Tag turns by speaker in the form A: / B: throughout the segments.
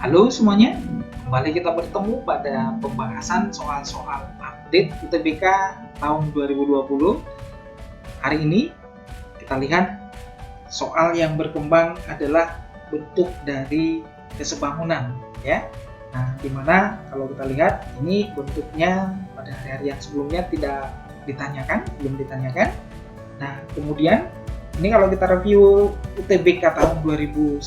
A: Halo semuanya, kembali kita bertemu pada pembahasan soal-soal update UTBK tahun 2020. Hari ini kita lihat soal yang berkembang adalah bentuk dari kesebangunan, ya. Nah, dimana kalau kita lihat ini bentuknya pada hari-hari yang sebelumnya belum ditanyakan. Nah, kemudian ini kalau kita review UTBK tahun 2019,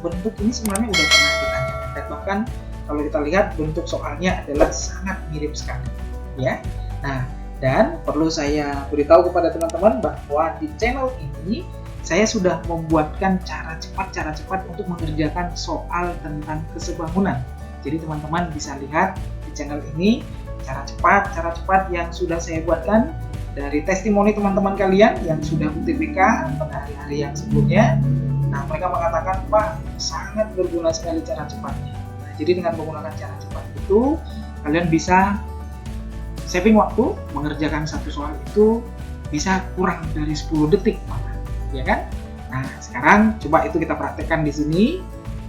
A: bentuk ini sebenarnya udah pernah ditanyakan dan bahkan kalau kita lihat bentuk soalnya adalah sangat mirip sekali, ya. Nah, dan perlu saya beritahu kepada teman-teman bahwa di channel ini saya sudah membuatkan cara cepat untuk mengerjakan soal tentang kesebangunan. Jadi teman-teman bisa lihat di channel ini cara cepat yang sudah saya buatkan dari testimoni teman-teman kalian yang sudah UTBK pada hari-hari yang sebelumnya. Nah, mereka mengatakan, Pak, sangat berguna sekali cara cepatnya. Nah, jadi dengan menggunakan cara cepat itu, kalian bisa saving waktu, mengerjakan satu soal itu bisa kurang dari 10 detik, ya kan? Nah, sekarang coba itu kita praktekkan di sini.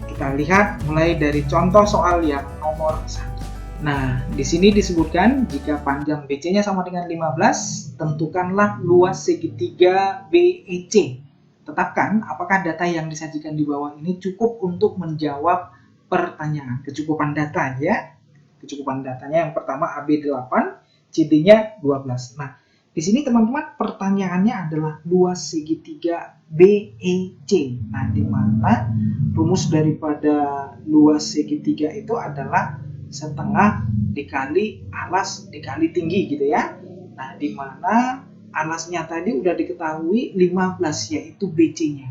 A: Kita lihat mulai dari contoh soal yang nomor 1. Nah, di sini disebutkan jika panjang BC-nya sama dengan 15, tentukanlah luas segitiga BEC. Tetapkan apakah data yang disajikan di bawah ini cukup untuk menjawab pertanyaan. Kecukupan data ya. Kecukupan datanya yang pertama AB 8, CD-nya 12. Nah, di sini teman-teman pertanyaannya adalah luas segitiga BEC. Nah, di mana rumus daripada luas segitiga itu adalah setengah dikali alas dikali tinggi gitu ya. Nah, di mana alasnya tadi udah diketahui 15 yaitu BC-nya.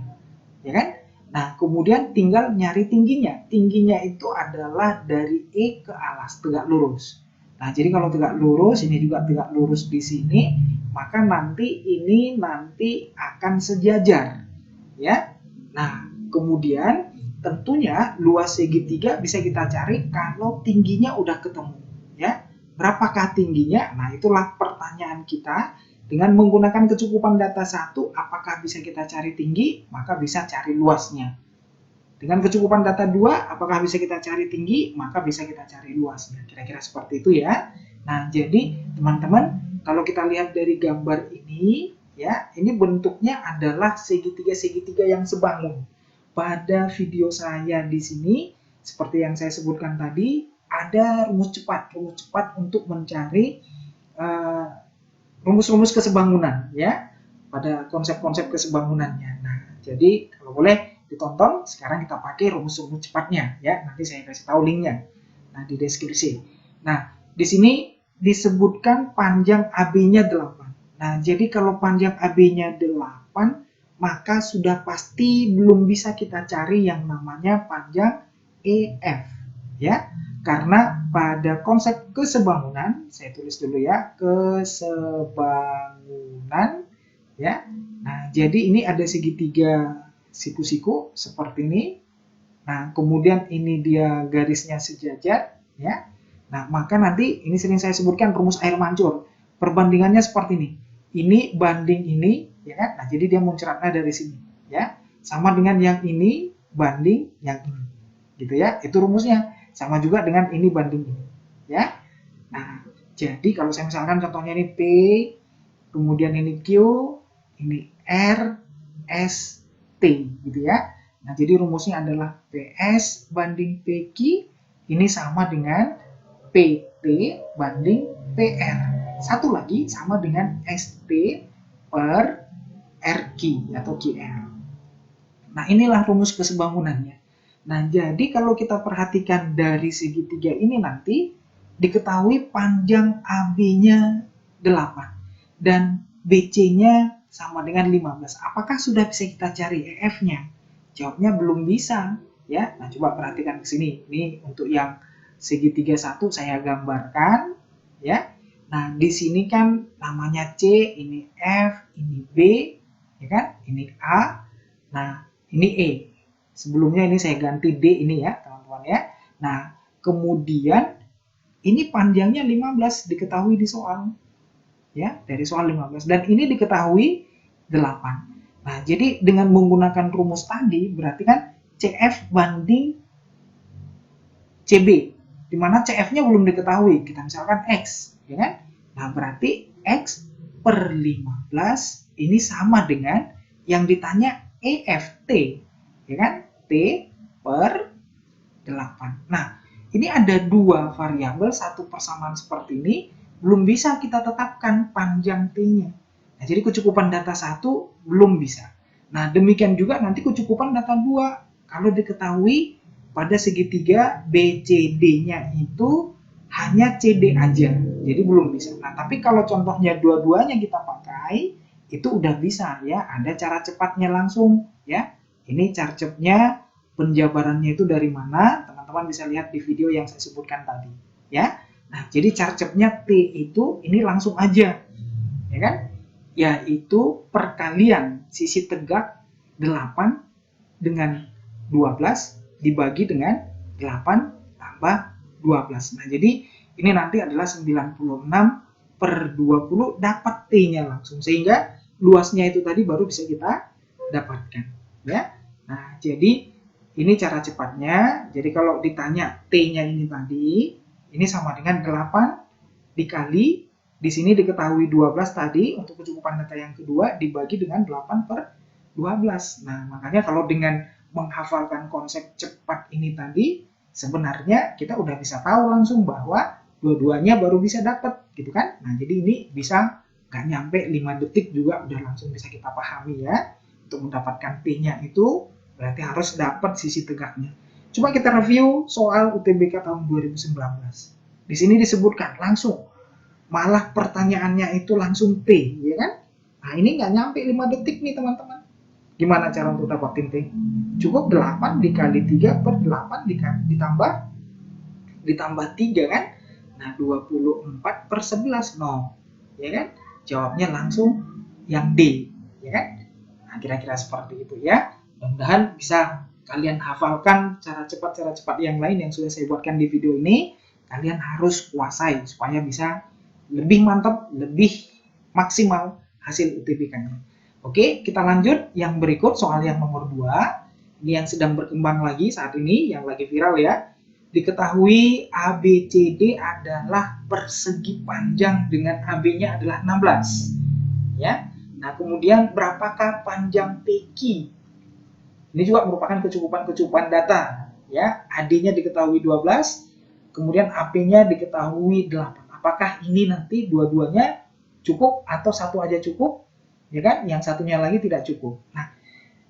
A: Ya kan? Nah, kemudian tinggal nyari tingginya. Tingginya itu adalah dari E ke alas tegak lurus. Nah, jadi kalau tegak lurus, ini juga tegak lurus di sini, maka ini nanti akan sejajar. Ya. Nah, kemudian tentunya luas segitiga bisa kita cari kalau tingginya udah ketemu, ya. Berapakah tingginya? Nah, itulah pertanyaan kita. Dengan menggunakan kecukupan data 1, apakah bisa kita cari tinggi? Maka bisa cari luasnya. Dengan kecukupan data 2, apakah bisa kita cari tinggi? Maka bisa kita cari luasnya. Kira-kira seperti itu ya. Nah, jadi teman-teman, kalau kita lihat dari gambar ini, ya, ini bentuknya adalah segitiga-segitiga yang sebangun. Pada video saya di sini, seperti yang saya sebutkan tadi, ada rumus cepat untuk mencari rumus-rumus kesebangunan ya pada konsep-konsep kesebangunannya. Nah, jadi kalau boleh ditonton, sekarang kita pakai rumus-rumus cepatnya ya. Nanti saya kasih tahu linknya nah di deskripsi. Nah, di sini disebutkan panjang AB-nya 8. Nah, jadi kalau panjang AB-nya 8, maka sudah pasti belum bisa kita cari yang namanya panjang EF ya. Karena pada konsep kesebangunan, saya tulis dulu ya, kesebangunan ya. Nah, jadi ini ada segitiga siku-siku seperti ini. Nah, kemudian ini dia garisnya sejajar ya. Nah, maka nanti ini sering saya sebutkan rumus air mancur. Perbandingannya seperti ini. Ini banding ini ya kan. Nah, jadi dia muncratnya dari sini ya. Sama dengan yang ini banding yang ini. Gitu ya. Itu rumusnya. Sama juga dengan ini banding ini ya. Nah, jadi kalau saya misalkan contohnya ini P, kemudian ini Q, ini R, S, T gitu ya. Nah, jadi rumusnya adalah PS banding PQ ini sama dengan PT banding PR. Satu lagi sama dengan ST per RQ atau QR. Nah, inilah rumus kesebangunannya. Nah, jadi kalau kita perhatikan dari segitiga ini nanti diketahui panjang AB-nya 8 dan BC-nya sama dengan 15. Apakah sudah bisa kita cari EF-nya? Jawabnya belum bisa, ya. Nah, coba perhatikan ke sini. Ini untuk yang segitiga 1 saya gambarkan, ya. Nah, di sini kan namanya C, ini F, ini B, ya kan? Ini A. Nah, ini E. Sebelumnya ini saya ganti D ini ya, teman-teman ya. Nah, kemudian ini panjangnya 15 diketahui di soal. Ya, dari soal 15 dan ini diketahui 8. Nah, jadi dengan menggunakan rumus tadi berarti kan CF banding CB, di mana CF-nya belum diketahui. Kita misalkan X, ya kan? Nah, berarti X per 15 ini sama dengan yang ditanya EFT, ya kan? T per 8. Nah, ini ada dua variabel, satu persamaan seperti ini, belum bisa kita tetapkan panjang T-nya. Nah, jadi kecukupan data 1 belum bisa. Nah, demikian juga nanti kecukupan data 2. Kalau diketahui pada segitiga BCD-nya itu hanya CD aja, jadi belum bisa. Nah, tapi kalau contohnya dua-duanya kita pakai, itu udah bisa ya, ada cara cepatnya langsung ya. Ini cara cepatnya, penjabarannya itu dari mana? Teman-teman bisa lihat di video yang saya sebutkan tadi ya. Nah, jadi cara cepatnya T itu ini langsung aja, ya kan? Yaitu perkalian sisi tegak 8 dengan 12 dibagi dengan 8 tambah 12. Nah, jadi ini nanti adalah 96 per 20 dapat T-nya langsung. Sehingga luasnya itu tadi baru bisa kita dapatkan. Ya. Nah, jadi ini cara cepatnya. Jadi kalau ditanya T-nya ini tadi, ini sama dengan 8 dikali, di sini diketahui 12 tadi, untuk kecukupan data yang kedua dibagi dengan 8 per 12. Nah, makanya kalau dengan menghafalkan konsep cepat ini tadi, sebenarnya kita udah bisa tahu langsung bahwa dua-duanya baru bisa dapat, gitu kan? Nah, jadi ini bisa nggak nyampe 5 detik juga udah langsung bisa kita pahami ya. Untuk mendapatkan T-nya itu berarti harus dapat sisi tegaknya. Coba kita review soal UTBK tahun 2019. Di sini disebutkan langsung, malah pertanyaannya itu langsung T, ya kan? Nah, ini nggak nyampe 5 detik nih teman-teman. Gimana cara untuk dapatin T? Cukup 8 dikali 3 per 8 ditambah 3 kan? Nah, 24 per 11, no. Ya kan? Jawabnya langsung yang D, ya kan? Nah, kira-kira seperti itu ya. Mudah-mudahan bisa kalian hafalkan cara cepat yang lain yang sudah saya buatkan di video ini. Kalian harus kuasai supaya bisa lebih mantap, lebih maksimal hasil UTBK-nya. Oke, kita lanjut yang berikut, soal yang nomor 2. Ini yang sedang berkembang lagi saat ini, yang lagi viral ya. Diketahui ABCD adalah persegi panjang dengan AB-nya adalah 16. Ya. Nah, kemudian berapakah panjang PQ? Ini juga merupakan kecukupan data ya. AD-nya diketahui 12, kemudian AP-nya diketahui 8. Apakah ini nanti dua-duanya cukup atau satu aja cukup? Ya kan, yang satunya lagi tidak cukup. Nah,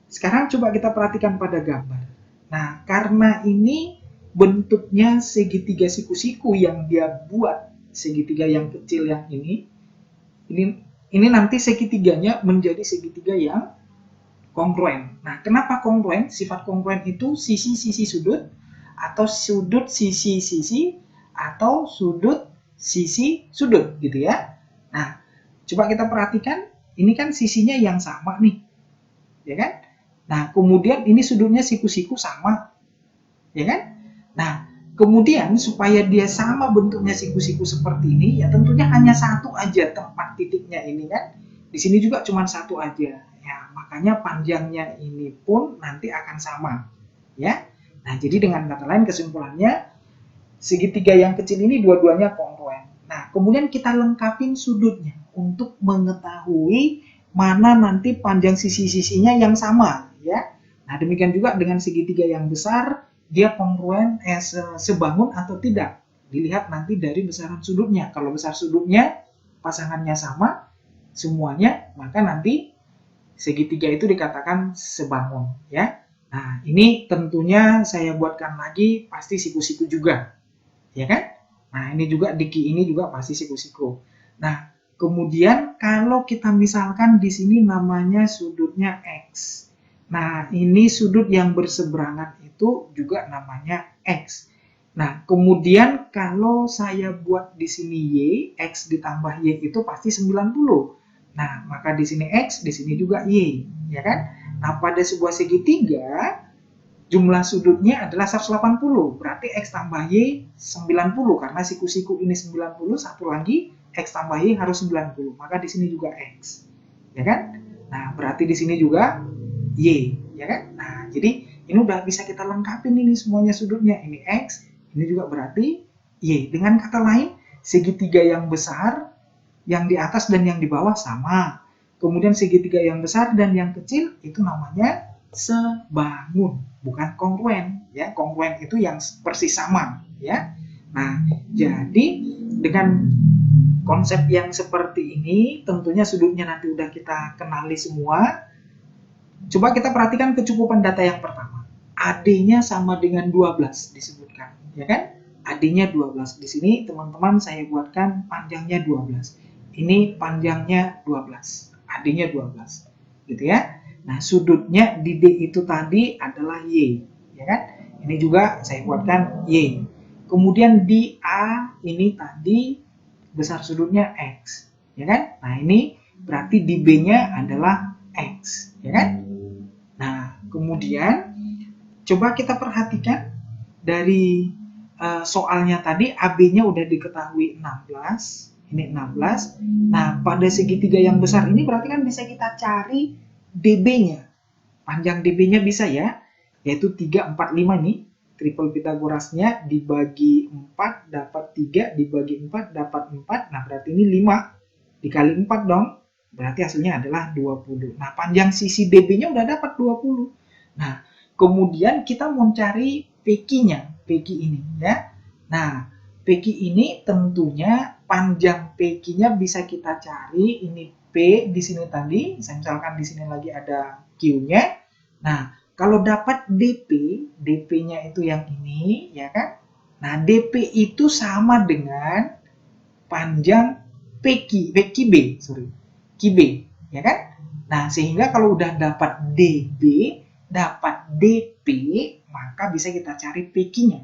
A: sekarang coba kita perhatikan pada gambar. Nah, karena ini bentuknya segitiga siku-siku yang dia buat, segitiga yang kecil yang ini nanti segitiganya menjadi segitiga yang kongruen. Nah, kenapa kongruen? Sifat kongruen itu sisi-sisi sudut, atau sudut sisi-sisi, atau sudut sisi sudut, gitu ya. Nah, coba kita perhatikan. Ini kan sisinya yang sama nih, ya kan? Nah, kemudian ini sudutnya siku-siku sama, ya kan? Nah, kemudian supaya dia sama bentuknya siku-siku seperti ini, ya tentunya hanya satu aja tempat titiknya ini kan. Di sini juga cuma satu aja, ya makanya panjangnya ini pun nanti akan sama, ya. Nah, jadi dengan kata lain kesimpulannya, segitiga yang kecil ini dua-duanya kongruen. Nah, kemudian kita lengkapin sudutnya untuk mengetahui mana nanti panjang sisi-sisinya yang sama, ya. Nah, demikian juga dengan segitiga yang besar, dia kongruen sebangun atau tidak. Dilihat nanti dari besaran sudutnya. Kalau besar sudutnya pasangannya sama semuanya, maka nanti segitiga itu dikatakan sebangun, ya. Nah, ini tentunya saya buatkan lagi pasti siku-siku juga, ya kan? Nah, ini juga diki ini juga pasti siku-siku. Nah, kemudian kalau kita misalkan di sini namanya sudutnya X. Nah, ini sudut yang berseberangan itu juga namanya X. Nah, kemudian kalau saya buat di sini Y, X ditambah Y itu pasti 90. Nah, maka di sini X, di sini juga Y, ya kan? Nah, pada sebuah segitiga, jumlah sudutnya adalah 180, berarti X tambah Y 90, karena siku-siku ini 90, satu lagi X tambah Y harus 90, maka di sini juga X, ya kan? Nah, berarti di sini juga Y, ya kan? Nah, jadi ini udah bisa kita lengkapin ini semuanya sudutnya, ini X, Ini juga berarti Y. Dengan kata lain, segitiga yang besar, yang di atas dan yang di bawah sama. Kemudian segitiga yang besar dan yang kecil itu namanya sebangun, bukan kongruen. Ya, kongruen itu yang persis sama. Ya. Nah, jadi dengan konsep yang seperti ini, tentunya sudutnya nanti udah kita kenali semua. Coba kita perhatikan kecukupan data yang pertama. AD-nya sama dengan 12 disebutkan, ya kan? AD-nya 12. Di sini teman-teman saya buatkan panjangnya 12. Ini panjangnya 12. AD-nya 12. Gitu ya. Nah, sudutnya di D itu tadi adalah Y, ya kan? Ini juga saya buatkan Y. Kemudian di A ini tadi besar sudutnya X, ya kan? Nah, ini berarti di B-nya adalah X, ya kan? Nah, kemudian coba kita perhatikan dari soalnya tadi AB-nya udah diketahui 16, ini 16. Nah, pada segitiga yang besar ini berarti kan bisa kita cari DB-nya. Panjang DB-nya bisa ya, yaitu 3, 4, 5 nih. Triple Pitagorasnya dibagi 4 dapat 3, dibagi 4 dapat 4. Nah, berarti ini 5 dikali 4 dong. Berarti hasilnya adalah 20. Nah, panjang sisi DB-nya udah dapat 20. Nah, kemudian kita mau cari PQ-nya, PQ ini ya. Nah, PQ ini tentunya panjang PQ-nya bisa kita cari. Ini P di sini tadi, misalkan di sini lagi ada Q-nya. Nah, kalau dapat DP, DP-nya itu yang ini, ya kan? Nah, DP itu sama dengan panjang QB, QB, ya kan? Nah, sehingga kalau udah dapat DB, dapat DP, maka bisa kita cari PQ-nya.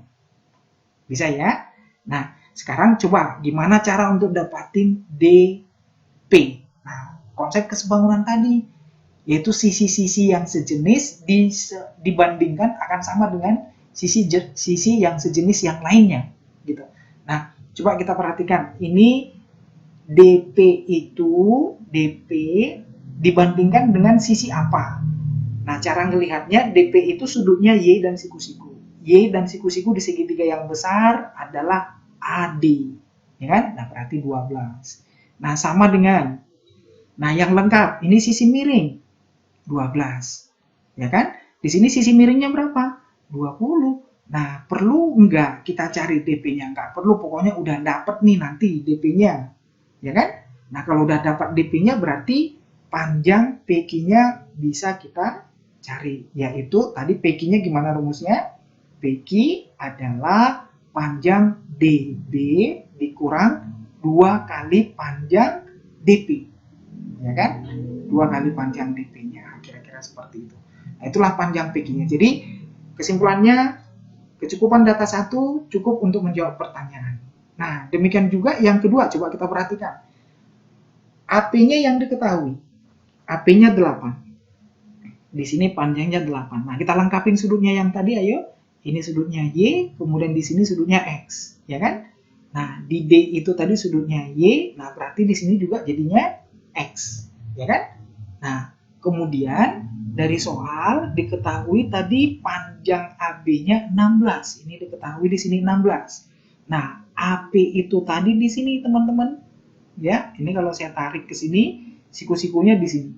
A: Bisa ya? Nah, sekarang coba gimana cara untuk dapatin DP. Nah, konsep kesebangunan tadi, yaitu sisi-sisi yang sejenis dibandingkan akan sama dengan sisi yang sejenis yang lainnya, gitu. Nah, coba kita perhatikan, ini DP dibandingkan dengan sisi apa? Nah, cara ngelihatnya DP itu sudutnya Y dan siku-siku. Y dan siku-siku di segitiga yang besar adalah AD, ya kan? Nah, berarti 12. Nah, sama dengan, nah yang lengkap, ini sisi miring. 12, ya kan? Di sini sisi miringnya berapa? 20. Nah, perlu enggak kita cari DP-nya? Enggak perlu, pokoknya udah dapet nih nanti DP-nya, ya kan? Nah, kalau udah dapat DP-nya berarti panjang PQ-nya bisa kita cari, yaitu tadi PQ-nya gimana rumusnya? PQ adalah panjang DB dikurang 2 kali panjang DP, ya kan? 2 kali panjang DP-nya, kira-kira seperti itu. Nah, itulah panjang PQ-nya. Jadi, kesimpulannya, kecukupan data 1 cukup untuk menjawab pertanyaan. Nah, demikian juga yang kedua, coba kita perhatikan. AP-nya yang diketahui. AP-nya 8. Di sini panjangnya 8. Nah, kita lengkapin sudutnya yang tadi, ayo. Ini sudutnya Y, kemudian di sini sudutnya X, ya kan? Nah, di D itu tadi sudutnya Y, nah berarti di sini juga jadinya X, ya kan? Nah, kemudian dari soal diketahui tadi panjang AB-nya 16. Ini diketahui di sini 16. Nah, AP itu tadi di sini, teman-teman. Ya, ini kalau saya tarik ke sini, siku-sikunya di sini.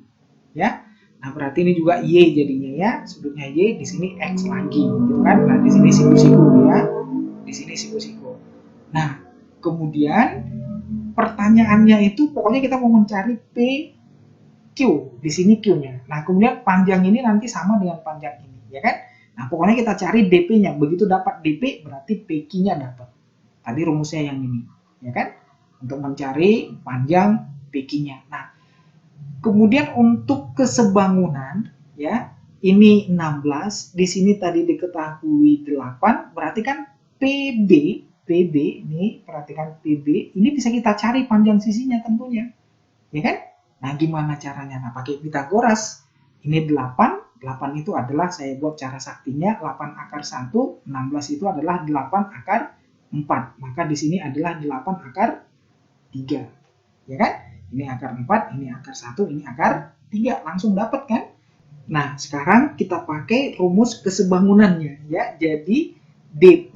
A: Ya. Nah, berarti ini juga Y jadinya ya. Sudutnya Y, di sini X lagi, gitu kan? Nah, di sini siku-siku ya. Di sini siku-siku. Nah, kemudian pertanyaannya itu pokoknya kita mau mencari PQ, di sini Q-nya. Nah, kemudian panjang ini nanti sama dengan panjang ini, ya kan? Nah, pokoknya kita cari DP-nya. Begitu dapat DP, berarti PQ-nya dapat. Tadi rumusnya yang ini, ya kan? Untuk mencari panjang PQ-nya. Nah, kemudian untuk kesebangunan, ya, ini 16, di sini tadi diketahui 8, berarti kan PB ini, perhatikan PB, ini bisa kita cari panjang sisinya tentunya, ya kan? Nah, gimana caranya? Nah, pakai Pitagoras. Ini 8, 8 itu adalah, saya buat cara saktinya, 8 akar 1, 16 itu adalah 8 akar 4. Maka di sini adalah 8 akar 3, ya kan? Ini akar 4, ini akar 1, ini akar 3. Langsung dapat kan? Nah, sekarang kita pakai rumus kesebangunannya, ya. Jadi, DP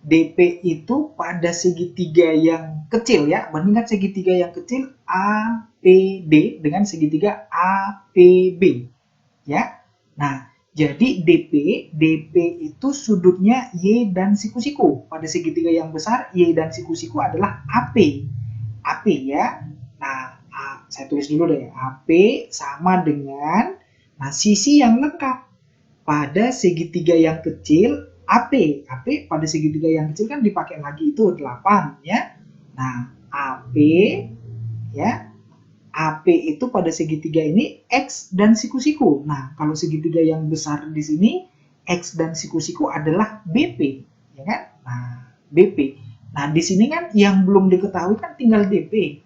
A: DP itu pada segitiga yang kecil ya, bandingkan segitiga yang kecil APD dengan segitiga APB ya. Nah, jadi DP itu sudutnya Y dan siku-siku. Pada segitiga yang besar Y dan siku-siku adalah AP. AP ya. Nah, saya tulis dulu deh. AP sama dengan sisi yang lengkap. Pada segitiga yang kecil AP. AP pada segitiga yang kecil kan dipakai lagi itu 8 ya. Nah, AP ya. AP itu pada segitiga ini X dan siku-siku. Nah, kalau segitiga yang besar di sini, X dan siku-siku adalah BP. Ya kan? Nah, BP. Nah, di sini kan yang belum diketahui kan tinggal DP.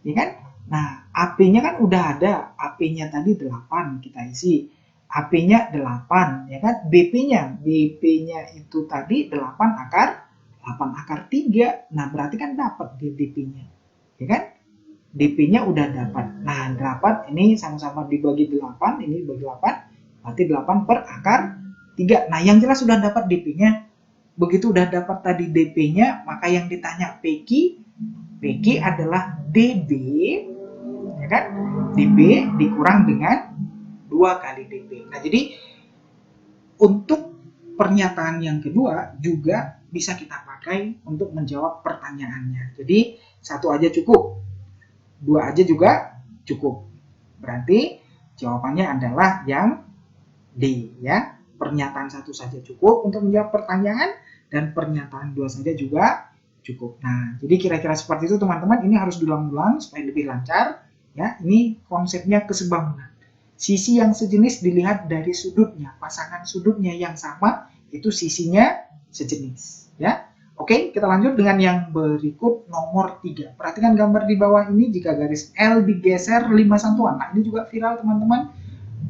A: Ya kan? Nah, AP-nya kan udah ada. AP-nya tadi 8 kita isi. AP-nya 8, ya kan? BP-nya itu tadi 8 akar 3. Nah, berarti kan dapat DP-nya. Ya kan? DP-nya udah dapat. Nah, dapat ini sama-sama dibagi 8, ini dibagi 8, berarti 8 per akar 3. Nah, yang jelas sudah dapat DP-nya. Begitu udah dapat tadi DP-nya, maka yang ditanya PQ adalah DB, ya kan? DB dikurang dengan 2 kali DP. Nah, jadi untuk pernyataan yang kedua juga bisa kita pakai untuk menjawab pertanyaannya. Jadi, satu aja cukup. 2 aja juga cukup. Berarti jawabannya adalah yang D ya. Pernyataan 1 saja cukup untuk menjawab pertanyaan dan pernyataan 2 saja juga cukup. Nah, jadi kira-kira seperti itu teman-teman. Ini harus diulang-ulang supaya lebih lancar ya. Ini konsepnya kesebangunan. Sisi yang sejenis dilihat dari sudutnya. Pasangan sudutnya yang sama itu sisinya sejenis ya. Oke, kita lanjut dengan yang berikut nomor 3. Perhatikan gambar di bawah ini jika garis L digeser 5 satuan. Nah, ini juga viral teman-teman.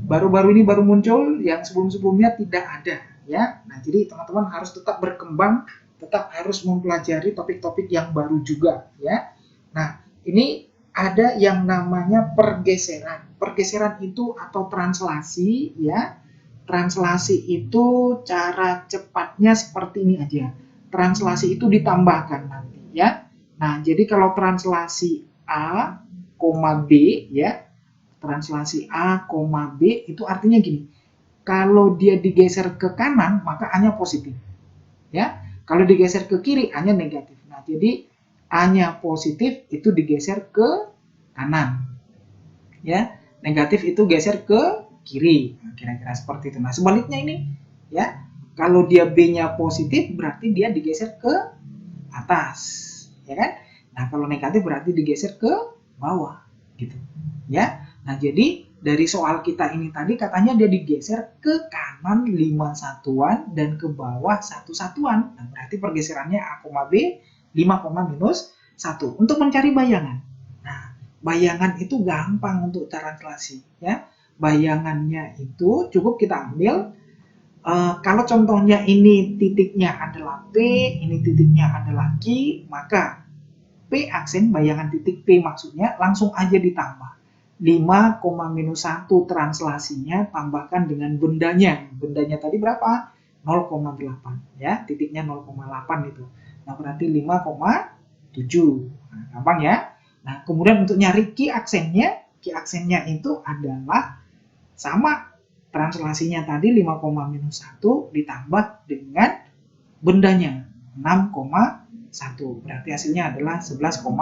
A: Baru-baru ini baru muncul, yang sebelum-sebelumnya tidak ada ya. Nah, jadi teman-teman harus tetap berkembang, tetap harus mempelajari topik-topik yang baru juga ya. Nah, ini ada yang namanya pergeseran. Pergeseran itu atau translasi ya. Translasi itu cara cepatnya seperti ini aja. Translasi itu ditambahkan nanti ya. Nah, jadi kalau translasi A, B ya, translasi A, B itu artinya gini. Kalau dia digeser ke kanan, maka A-nya positif. Ya. Kalau digeser ke kiri, A-nya negatif. Nah, jadi A-nya positif itu digeser ke kanan. Ya. Negatif itu geser ke kiri. Nah, kira-kira seperti itu. Nah, sebaliknya ini ya. Kalau dia B-nya positif, berarti dia digeser ke atas, ya kan? Nah, kalau negatif berarti digeser ke bawah, gitu. Ya. Nah, jadi dari soal kita ini tadi katanya dia digeser ke kanan 5 satuan dan ke bawah 1 satuan. Nah, berarti pergeserannya A, B 5, minus 1. Untuk mencari bayangan. Nah, bayangan itu gampang untuk translasi, ya. Bayangannya itu cukup kita ambil kalau contohnya ini titiknya adalah P, ini titiknya adalah Q, maka P aksen bayangan titik P maksudnya langsung aja ditambah. 5, minus 1 translasinya tambahkan dengan bendanya. Bendanya tadi berapa? 0,8 ya, titiknya 0,8 itu. Nah, berarti 5,7. Nah, gampang ya. Nah, kemudian untuk nyari Q aksennya itu adalah sama translasinya tadi 5, minus 1 ditambah dengan bendanya 6,1. Berarti hasilnya adalah 11,0.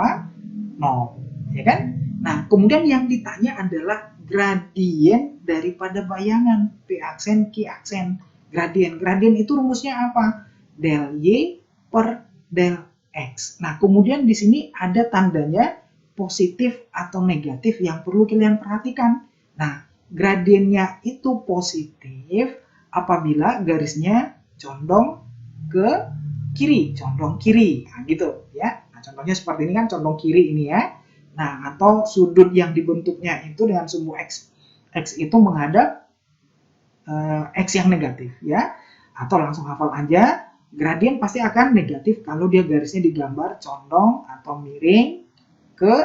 A: Ya kan? Nah, kemudian yang ditanya adalah gradien daripada bayangan P aksen, Q aksen. Gradien. Gradien itu rumusnya apa? Del Y per del X. Nah, kemudian di sini ada tandanya positif atau negatif yang perlu kalian perhatikan. Nah, gradiennya itu positif apabila garisnya condong ke kiri, condong kiri. Nah, gitu ya. Nah, contohnya seperti ini kan condong kiri ini ya. Nah, atau sudut yang dibentuknya itu dengan sumbu X itu menghadap X yang negatif ya. Atau langsung hafal aja, gradien pasti akan negatif kalau dia garisnya digambar condong atau miring ke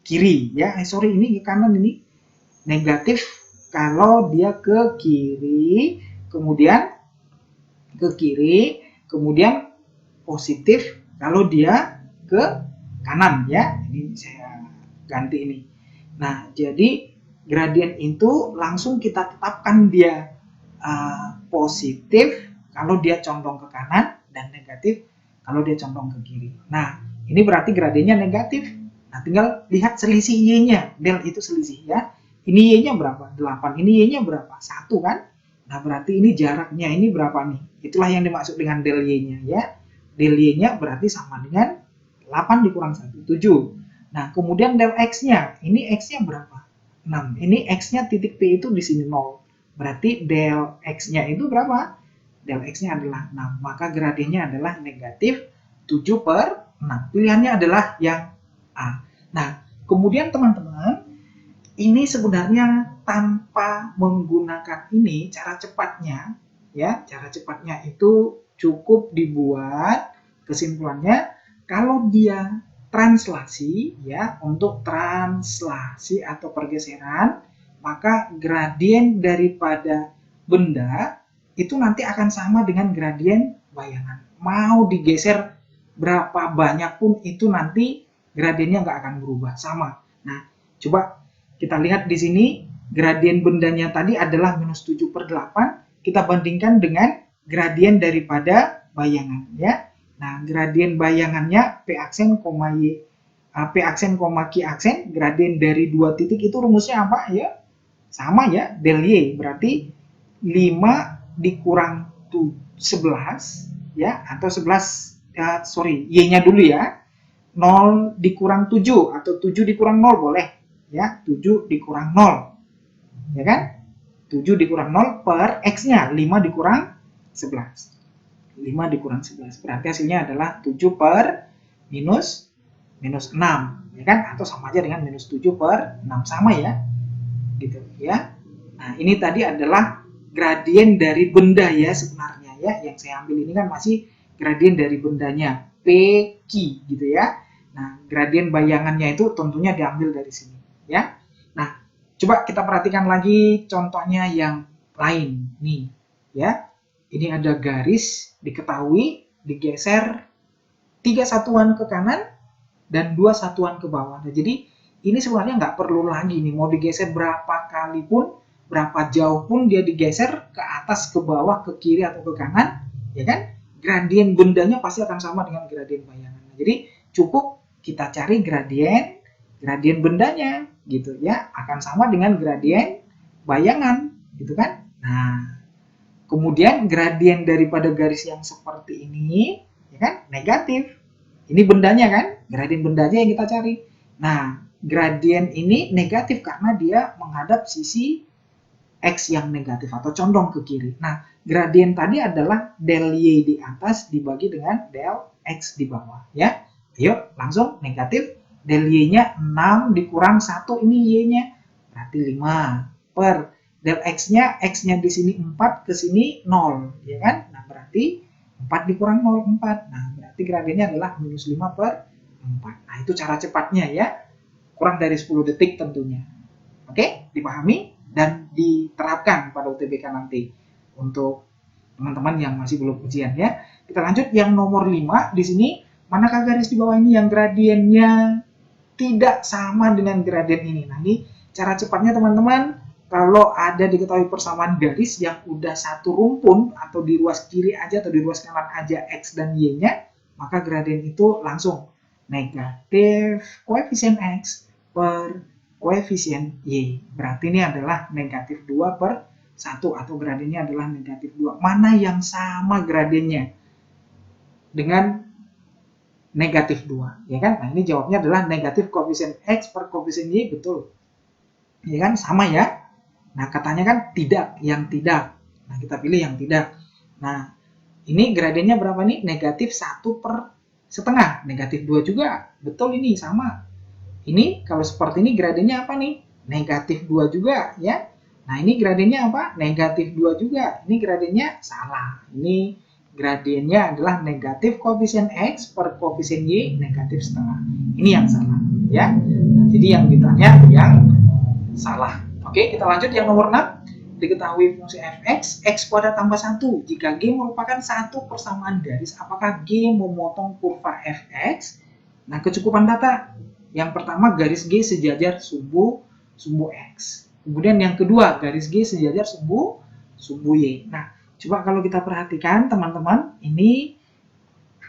A: kiri ya. Sorry, ini ke kanan ini. Negatif kalau dia ke kiri, kemudian positif kalau dia ke kanan ya. Ini saya ganti ini. Nah, jadi gradien itu langsung kita tetapkan dia positif kalau dia condong ke kanan dan negatif kalau dia condong ke kiri. Nah, ini berarti gradiennya negatif. Nah, tinggal lihat selisih Y-nya. Del itu selisih ya. Ini Y-nya berapa? 8. Ini Y-nya berapa? 1 kan? Nah, berarti ini jaraknya ini berapa nih? Itulah yang dimaksud dengan del Y-nya ya. Del Y-nya berarti sama dengan 8 dikurang 1, 7. Nah, kemudian del X-nya. Ini X-nya berapa? 6. Ini X-nya titik P itu di sini 0. Berarti del X-nya itu berapa? Del X-nya adalah 6. Maka gradiennya adalah negatif 7/6. Pilihannya adalah yang A. Nah, kemudian teman-teman, ini sebenarnya tanpa menggunakan ini, cara cepatnya, ya, cara cepatnya itu cukup dibuat kesimpulannya kalau dia translasi, ya, untuk translasi atau pergeseran, maka gradien daripada benda itu nanti akan sama dengan gradien bayangan. Mau digeser berapa banyak pun itu nanti gradiennya nggak akan berubah, sama. Nah, coba kita lihat di sini, gradien bendanya tadi adalah minus 7/8, kita bandingkan dengan gradien daripada bayangan, ya. Nah, gradien bayangannya P aksen, Y, P aksen, Q aksen, gradien dari dua titik itu rumusnya apa ya? Sama ya, del Y, berarti 5 dikurang 11, ya, atau 11, Y-nya dulu ya, 0 dikurang 7 atau 7 dikurang 0 boleh ya, 7 dikurang 0 ya kan, 7 dikurang 0 per X-nya 5 dikurang 11, 5 dikurang 11 berarti hasilnya adalah 7 per minus 6 ya kan, atau sama aja dengan minus 7/6, sama ya gitu ya. Nah, ini tadi adalah gradien dari benda ya sebenarnya ya, yang saya ambil ini kan masih gradien dari bendanya PQ gitu ya. Nah, gradien bayangannya itu tentunya diambil dari sini ya. Nah, coba kita perhatikan lagi contohnya yang lain nih ya. Ini ada garis, diketahui digeser 3 satuan ke kanan dan 2 satuan ke bawah. Nah, jadi ini sebenarnya nggak perlu lagi nih mau digeser berapa kali pun, berapa jauh pun dia digeser ke atas, ke bawah, ke kiri atau ke kanan, ya kan? Gradien bendanya pasti akan sama dengan gradien bayangan. Nah, jadi cukup kita cari gradien bendanya gitu ya, akan sama dengan gradien bayangan gitu kan. Nah, kemudian gradien daripada garis yang seperti ini ya kan negatif. Ini bendanya kan, gradien bendanya yang kita cari. Nah, gradien ini negatif karena dia menghadap sisi X yang negatif atau condong ke kiri. Nah, gradien tadi adalah del Y di atas dibagi dengan del X di bawah ya. Yuk, langsung negatif. Del Y-nya 6 dikurang 1, ini Y-nya berarti 5 per del X-nya di sini 4, ke sini 0 ya kan. Nah, berarti 4 dikurang 0, 4. Nah, berarti gradiennya adalah minus 5/4. Nah, itu cara cepatnya ya. Kurang dari 10 detik tentunya. Oke, dipahami dan diterapkan pada UTBK nanti untuk teman-teman yang masih belum ujian ya. Kita lanjut yang nomor 5 di sini. Manakah garis di bawah ini yang gradiennya tidak sama dengan gradien ini? Nah, ini cara cepatnya teman-teman. Kalau ada diketahui persamaan garis yang udah satu rumpun atau di ruas kiri aja atau di ruas kanan aja X dan Y-nya, maka gradien itu langsung negatif koefisien X per koefisien Y. Berarti ini adalah negatif 2/1 atau gradiennya adalah negatif 2. Mana yang sama gradiennya dengan negatif 2? Ya kan? Nah, ini jawabnya adalah negatif koefisien X per koefisien Y, betul. Ya kan? Sama ya? Nah, katanya kan tidak, yang tidak. Nah, kita pilih yang tidak. Nah, ini gradiennya berapa nih? Negatif 1/setengah. Negatif 2 juga. Betul, ini sama. Ini kalau seperti ini gradiennya apa nih? Negatif 2 juga ya. Nah, ini gradiennya apa? Negatif 2 juga. Ini gradiennya salah. Ini gradiennya adalah negatif koefisien X per koefisien Y negatif setengah. Ini yang salah ya. Nah, jadi yang ditanya yang salah. Oke, kita lanjut yang nomor 6. diketahui fungsi fx, x kuadrat tambah 1. Jika G merupakan satu persamaan garis, apakah G memotong kurva fx? Nah, kecukupan data. Yang pertama, garis G sejajar sumbu x. Kemudian yang kedua, garis G sejajar sumbu y. Nah, coba kalau kita perhatikan teman-teman, ini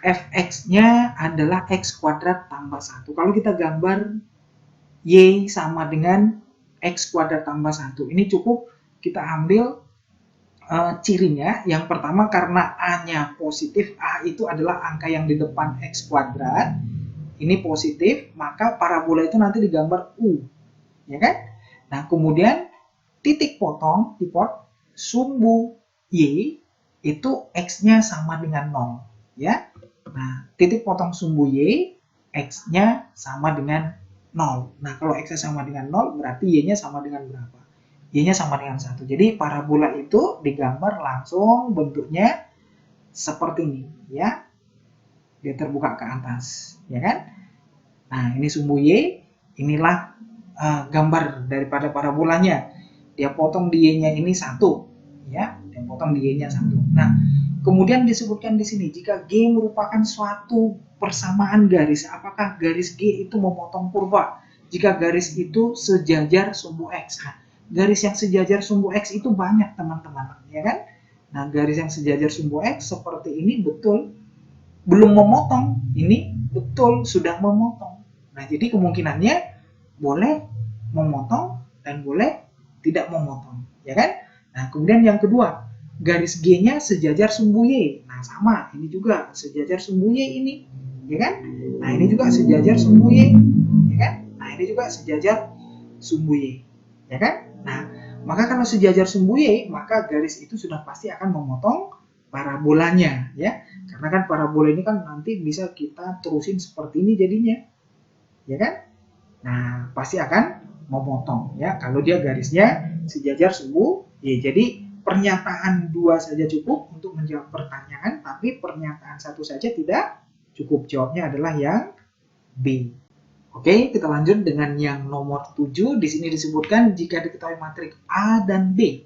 A: fx-nya adalah x kuadrat tambah 1. Kalau kita gambar y sama dengan x kuadrat tambah 1, ini cukup kita ambil cirinya. Yang pertama, karena A-nya positif, A itu adalah angka yang di depan x kuadrat, ini positif, maka parabola itu nanti digambar U, ya kan? Nah, kemudian titik potong, sumbu Y itu X-nya sama dengan 0, ya. Nah, titik potong sumbu Y, X-nya sama dengan 0. Nah, kalau X-nya sama dengan 0, berarti Y-nya sama dengan berapa? Y-nya sama dengan 1. Jadi parabola itu digambar langsung bentuknya seperti ini, ya. Dia terbuka ke atas, ya kan? Nah, ini sumbu Y, inilah gambar daripada parabolanya. Dia potong di Y-nya ini 1, ya. Dia potong di Y-nya 1. Nah, kemudian disebutkan di sini, jika G merupakan suatu persamaan garis, apakah garis G itu memotong kurva? Jika garis itu sejajar sumbu X. Nah, garis yang sejajar sumbu X itu banyak, teman-teman, ya kan? Nah, garis yang sejajar sumbu X seperti ini betul belum memotong, ini betul sudah memotong. Nah, jadi kemungkinannya boleh memotong dan boleh tidak memotong, ya kan? Nah, kemudian yang kedua, garis G-nya sejajar sumbu Y. Nah, sama, ini juga sejajar sumbu Y ini, ya kan? Nah, ini juga sejajar sumbu Y, ya kan? Nah, ini juga sejajar sumbu Y, ya kan? Nah, maka kalau sejajar sumbu Y, maka garis itu sudah pasti akan memotong parabolanya, ya. Karena kan parabola ini kan nanti bisa kita terusin seperti ini jadinya, ya kan? Nah, pasti akan memotong, ya, kalau dia garisnya sejajar sumbu Y. Jadi pernyataan 2 saja cukup untuk menjawab pertanyaan, tapi pernyataan 1 saja tidak cukup. Jawabnya adalah yang B. Oke, kita lanjut dengan yang nomor 7. Di sini disebutkan jika diketahui matriks A dan B,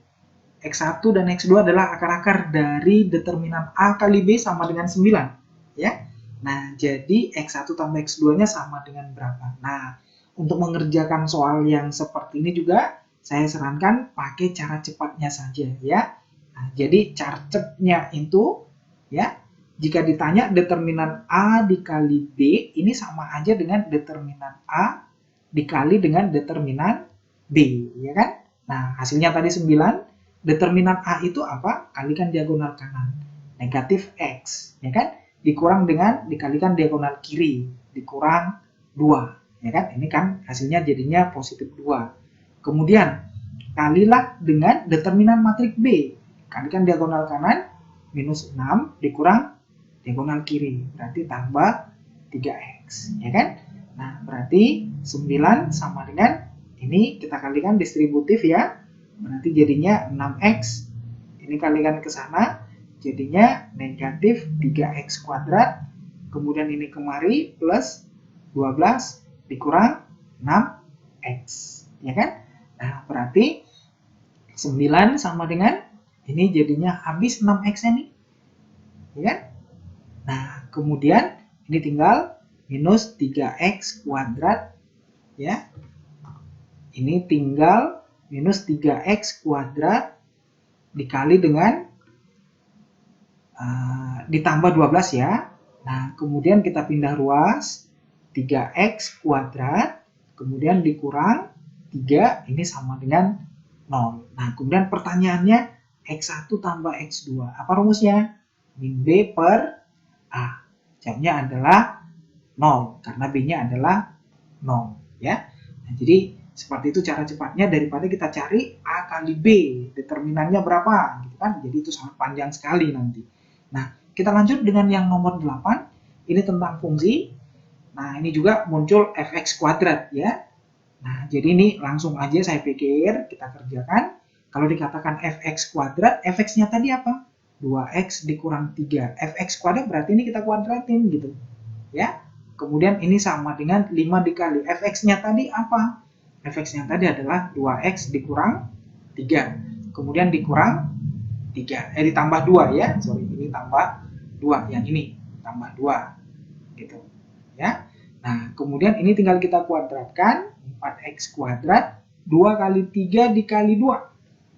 A: X1 dan X2 adalah akar-akar dari determinan A kali B sama dengan 9, ya. Nah, jadi X1 tambah X2-nya sama dengan berapa? Nah, untuk mengerjakan soal yang seperti ini juga saya sarankan pakai cara cepatnya saja, ya. Nah, jadi cara cepatnya itu, ya, jika ditanya determinan A dikali B, ini sama aja dengan determinan A dikali dengan determinan B, ya kan? Nah, hasilnya tadi 9. Determinan A itu apa? Kalikan diagonal kanan. Negatif X, ya kan? Dikurang dengan dikalikan diagonal kiri. Dikurang 2, ya kan? Ini kan hasilnya jadinya positif 2. Kemudian, kalilah dengan determinan matriks B. Kalikan diagonal kanan, minus 6, dikurang diagonal kiri. Berarti tambah 3X, ya kan? Nah, berarti 9 sama dengan, ini kita kalikan distributif, ya. Berarti jadinya 6X, ini kalikan ke sana, jadinya negatif 3X kuadrat, kemudian ini kemari plus 12 dikurang 6X, ya kan? Nah, berarti 9 sama dengan, ini jadinya habis 6X-nya nih, ya kan? Nah, kemudian ini tinggal minus 3X kuadrat, ya. Ini tinggal minus 3X kuadrat dikali dengan ditambah 12, ya. Nah, kemudian kita pindah ruas, 3X kuadrat, kemudian dikurang 3, ini sama dengan 0. Nah, kemudian pertanyaannya, X1 tambah X2. Apa rumusnya? Min B per A. Jawabnya adalah 0, karena B-nya adalah 0, ya. Nah, jadi seperti itu cara cepatnya, daripada kita cari A kali B, determinannya berapa, gitu kan. Jadi itu sangat panjang sekali nanti. Nah, kita lanjut dengan yang nomor 8. Ini tentang fungsi. Nah, ini juga muncul fx kuadrat, ya. Nah, jadi ini langsung aja saya pikir kita kerjakan. Kalau dikatakan fx kuadrat, fx-nya tadi apa? 2x dikurang 3. Fx kuadrat berarti ini kita kuadratin gitu, ya. Kemudian ini sama dengan 5 dikali. Fx-nya tadi apa? Fx-nya tadi adalah 2x dikurang 3. kemudian dikurang 3, ditambah 2 ya, sorry, ini tambah 2, yang ini tambah 2 gitu ya. Nah kemudian ini tinggal kita kuadratkan, 4x kuadrat 2 kali 3 dikali 2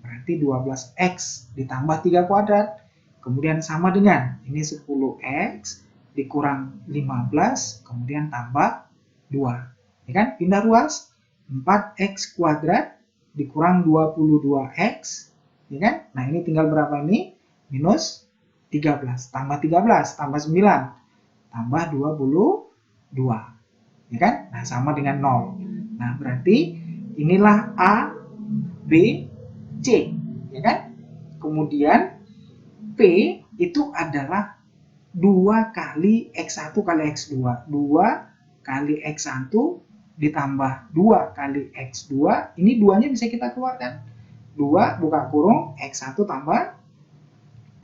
A: berarti 12x ditambah 3 kuadrat, kemudian sama dengan ini 10x dikurang 15 kemudian tambah 2 ya kan, pindah ruas, 4x kuadrat dikurang 22x ya kan. Nah ini tinggal berapa ini? Minus 13 tambah 13 tambah 9 tambah 22 ya kan. Nah sama dengan 0. Nah berarti inilah A, B, C ya kan. Kemudian P itu adalah 2 kali X1 kali X2, 2 kali X1 ditambah 2 kali X2, ini 2-nya bisa kita keluarkan, 2 buka kurung X1 tambah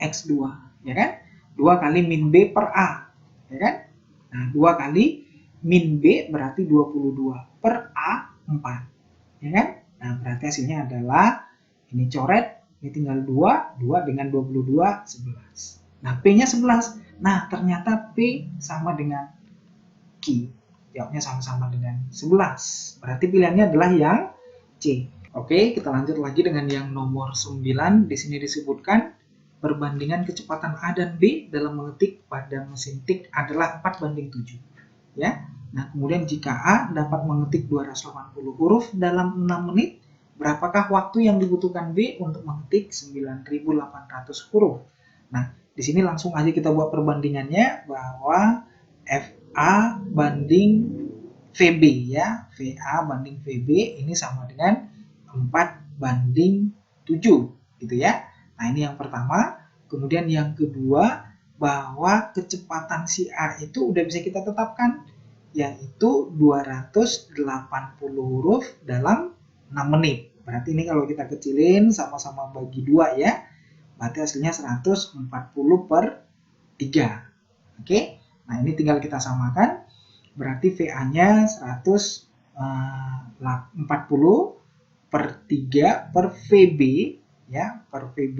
A: X2 ya kan, 2 kali min B per A ya kan. Nah 2 kali min B berarti 22 per A 4 ya kan. Nah berarti hasilnya adalah ini coret, ini tinggal 2 dengan 22 11. Nah P-nya 11. Nah ternyata P sama dengan Q, jawabnya sama-sama dengan 11. Berarti pilihannya adalah yang C. Oke, kita lanjut lagi dengan yang nomor 9. Di sini disebutkan perbandingan kecepatan A dan B dalam mengetik pada mesin tik adalah 4:7. Ya. Nah, kemudian jika A dapat mengetik 280 huruf dalam 6 menit, berapakah waktu yang dibutuhkan B untuk mengetik 9.800 huruf? Nah, di sini langsung aja kita buat perbandingannya bahwa FA banding VB ya. VA banding VB ini sama dengan 4:7 gitu ya. Nah ini yang pertama. Kemudian yang kedua, bahwa kecepatan si A itu udah bisa kita tetapkan, yaitu 280 huruf dalam 6 menit. Berarti ini kalau kita kecilin sama-sama bagi 2 ya, berarti hasilnya 140 per 3. Oke, nah ini tinggal kita samakan, berarti VA-nya 140 per 3 per VB ya, per VB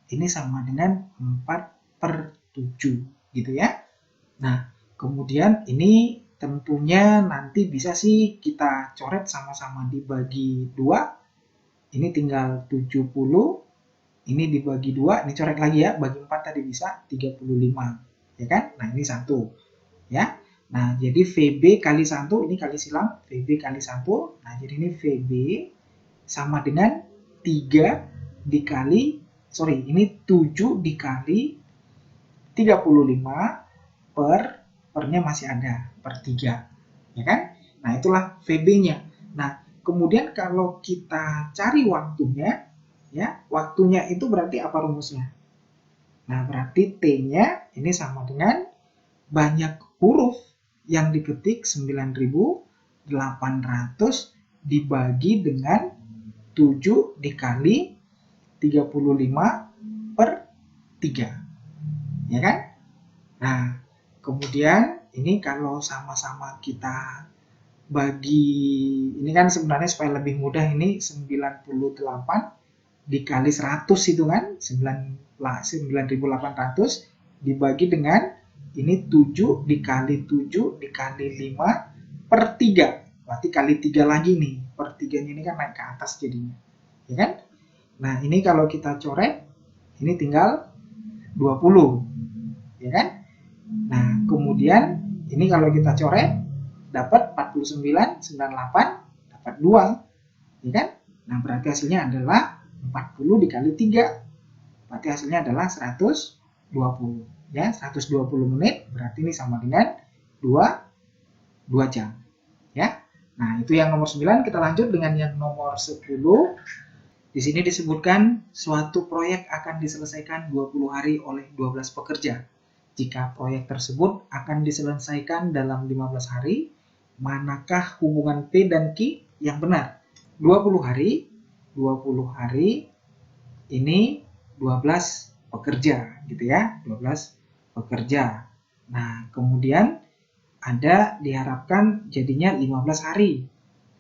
A: ini sama dengan 4/7 gitu ya. Nah kemudian ini tentunya nanti bisa sih kita coret sama-sama dibagi 2, ini tinggal 70, ini dibagi 2, ini coret lagi ya, bagi 4 tadi bisa 35 ya kan. Nah ini 1 ya. Nah jadi VB kali 1, ini kali silang, VB kali 1, nah jadi ini VB sama dengan 3 dikali, sorry ini 7 dikali 35 pernya masih ada, per 3 ya kan. Nah itulah VB-nya. Nah kemudian kalau kita cari waktunya ya, waktunya itu berarti apa rumusnya? Nah berarti T-nya ini sama dengan banyak huruf yang diketik 9.800 dibagi dengan 7 dikali 35 per 3 ya kan. Nah kemudian ini kalau sama-sama kita bagi, ini kan sebenarnya supaya lebih mudah, ini 98 dikali 100 itu kan 9.800 dibagi dengan ini 7 dikali 7 dikali 5 per 3, berarti kali 3 lagi nih, per 3 ini kan naik ke atas jadinya ya kan. Nah ini kalau kita coret ini tinggal 20 ya kan. Nah kemudian ini kalau kita coret dapat 49, 98 dapat 2 ya kan. Nah berarti hasilnya adalah 40 dikali 3, berarti hasilnya adalah 120 ya, 120 menit, berarti ini sama dengan 2 jam ya. Nah itu yang nomor 9. Kita lanjut dengan yang nomor 10. Di sini disebutkan suatu proyek akan diselesaikan 20 hari oleh 12 pekerja. Jika proyek tersebut akan diselesaikan dalam 15 hari, manakah hubungan P dan Q yang benar? 20 hari ini 12 pekerja gitu ya, 12 pekerja. Nah, kemudian ada diharapkan jadinya 15 hari.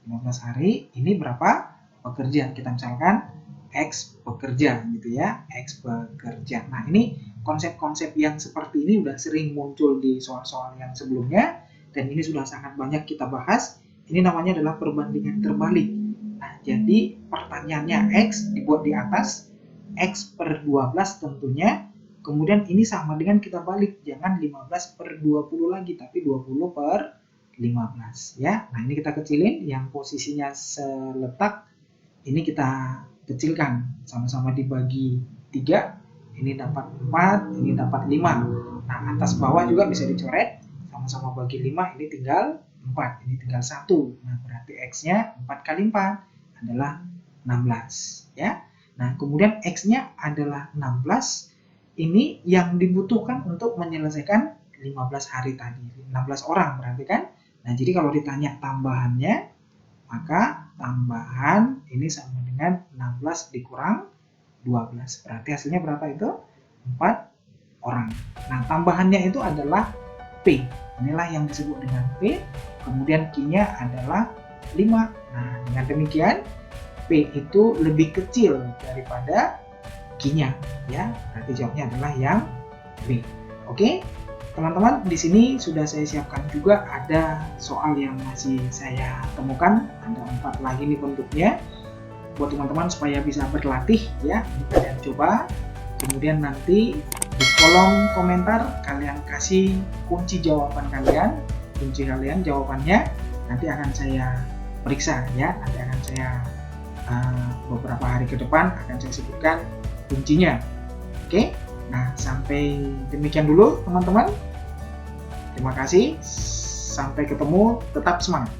A: 15 hari ini berapa pekerja? Kita misalkan X bekerja gitu ya, X bekerja. Nah, ini konsep-konsep yang seperti ini udah sering muncul di soal-soal yang sebelumnya dan ini sudah sangat banyak kita bahas. Ini namanya adalah perbandingan terbalik. Nah, jadi pertanyaannya X dibuat di atas, X per 12 tentunya. Kemudian ini sama dengan kita balik, jangan 15 per 20 lagi, tapi 20 per 15 ya. Nah, ini kita kecilin yang posisinya seletak, ini kita kecilkan, sama-sama dibagi 3, ini dapat 4, ini dapat 5. Nah, atas bawah juga bisa dicoret, sama-sama bagi 5, ini tinggal 4, ini tinggal 1. Nah, berarti X-nya 4 kali 4 adalah 16 ya. Nah, kemudian X-nya adalah 16, ini yang dibutuhkan untuk menyelesaikan 15 hari tadi, 16 orang berarti kan. Nah, jadi kalau ditanya tambahannya, maka tambahan ini sama dengan 16 dikurang 12. Berarti hasilnya berapa itu? 4 orang. Nah, tambahannya itu adalah P. Inilah yang disebut dengan P. Kemudian Q-nya adalah 5. Nah, dengan demikian P itu lebih kecil daripada Q-nya ya. Berarti jawabnya adalah yang B. Oke? Teman-teman, di sini sudah saya siapkan juga ada soal yang masih saya temukan, ada 4 lagi nih bentuknya buat teman-teman supaya bisa berlatih ya. Kalian coba, kemudian nanti di kolom komentar kalian kasih kunci jawaban kalian, jawabannya nanti akan saya periksa ya, nanti akan saya beberapa hari ke depan akan saya sebutkan kuncinya. Oke? Nah, sampai demikian dulu teman-teman. Terima kasih. Sampai ketemu. Tetap semangat.